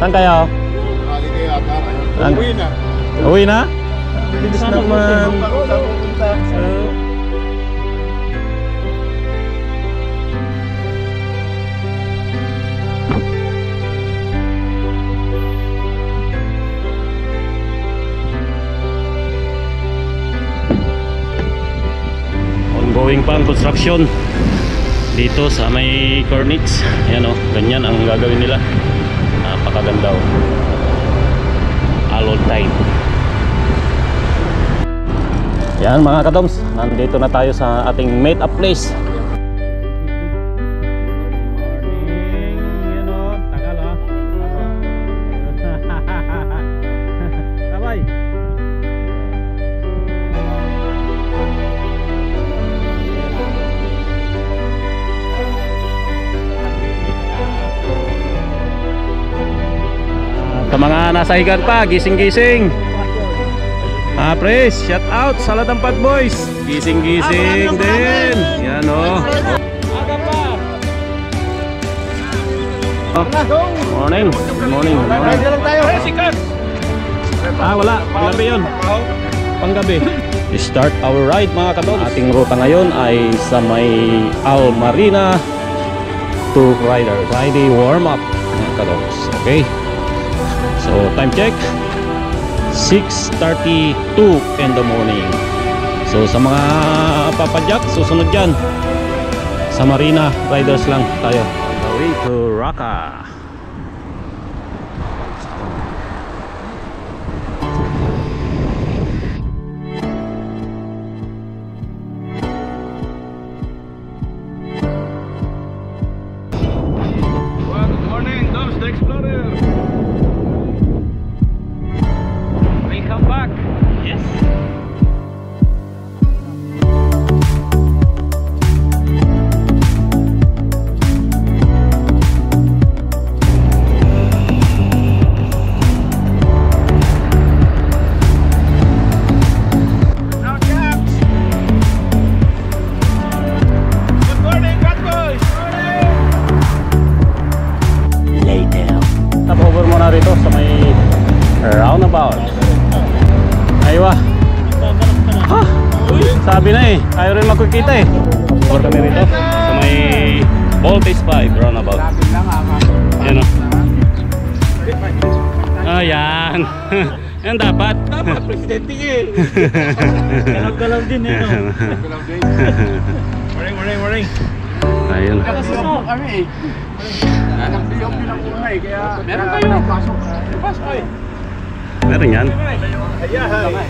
Saan kayo? Uwi na. Uwi na? Bilis naman. Ongoing pa ang construction dito sa may Cornix. Ayan o, ganyan ang gagawin nila. Napakaganda o. Alloy type. Yan mga kadoms, nandito na tayo sa ating made up place. Sa mga nasa higan pa, gising-gising. Pres, shout out sa Latampat Boys. Gising-gising din. Yan o. Morning. Good morning. Wala. Panggabi yun. Panggabi. Start our ride mga kadol. Ating ruta ngayon ay sa may Al Marina Tour Rider Friday warm up mga kadol. Okay. So time check 6:32 in the morning. So sa mga papadyak, susunod dyan sa Marina Riders lang tayo. On the way to Raqqa. Good morning, Doms the Explorer. Welcome back. Yes. Stop-over muna rito sa may roundabout. Aywa. Sabi na eh, ayaw rin magkikita eh. Over kami rito sa may Voltage 5 roundabout. Yan o. Ayan. Yan dapat. Dapat presidente eh. Galaw din eh. Morning. Ayun. Kami eh. Nag-BOP ng unay kaya meron kayo. Pasok eh. Meron yan.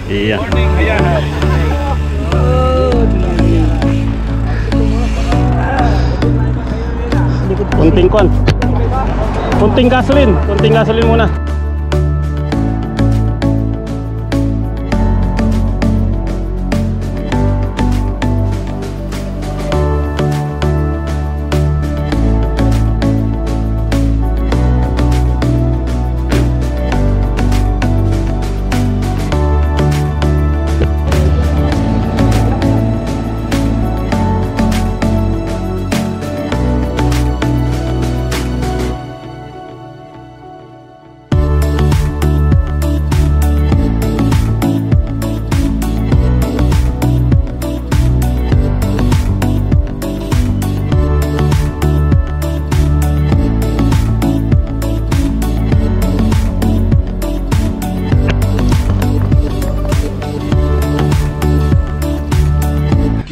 Iya. Morning, Hayahay. Kunting gasolin muna.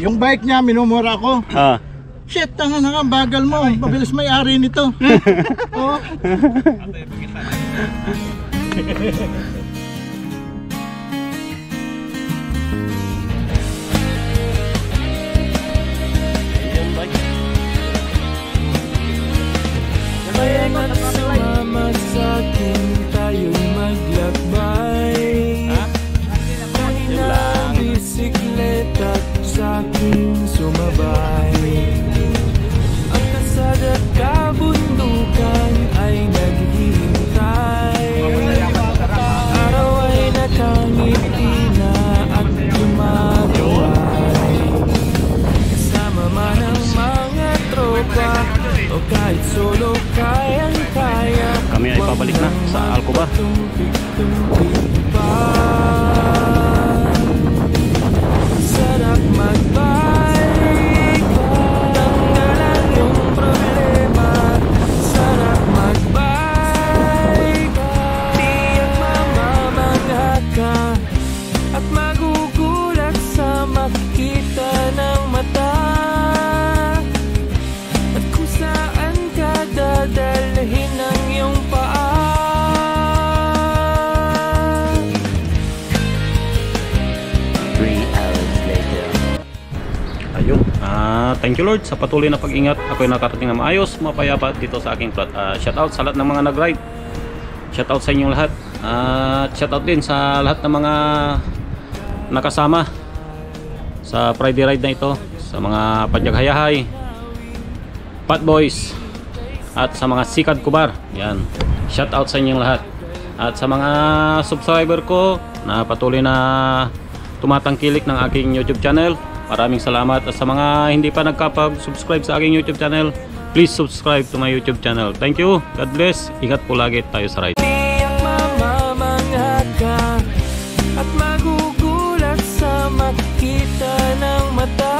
Yung bike niya, minumura ko. Shit, tanga na nga, bagal mo. Mabilis may-ari nito. Oh. Sumama sa'kin tayo'y maglakbay. Kanina bisikleta sa'kin sumabay. Ang kasada kabundukan ay naghihintay. pabalik na sa Alcobar. Sarap magbike, tanggalan yung problema. Sarap magbike, tiyak mamamangha ka at magugulat sa makita ng mata. At kung saan ka dadalhin ang iyong paa. Ayun, thank you Lord sa patuloy na pag-ingat. Ako'y nakarating na maayos, mapayapa dito sa aking plot. Shout out sa lahat ng mga nag-ride. Shout out sa inyong lahat. Shout out din sa lahat ng mga nakasama sa Friday ride na ito. Sa mga Padyaghayahay, Pat Boys, at sa mga Sikad Kubar. Yan. Shout out sa inyong lahat. At sa mga subscriber ko na patuloy na tumatangkilik ng aking YouTube channel, maraming salamat. At sa mga hindi pa nagkapag-subscribe sa aking YouTube channel, please subscribe to my YouTube channel. Thank you. God bless. Ingat po lagi tayo sa ride. Tiyak mamamangha ka at magugulat sa makita ng mata.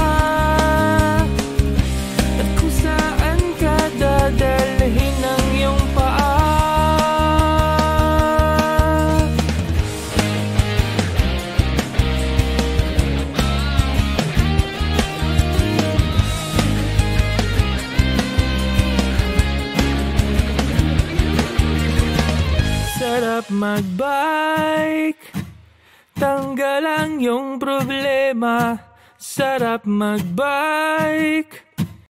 At kung saan ka dadalhin ang iyong paa. Sarap magbike, tanggal ang iyong problema. Sarap magbike,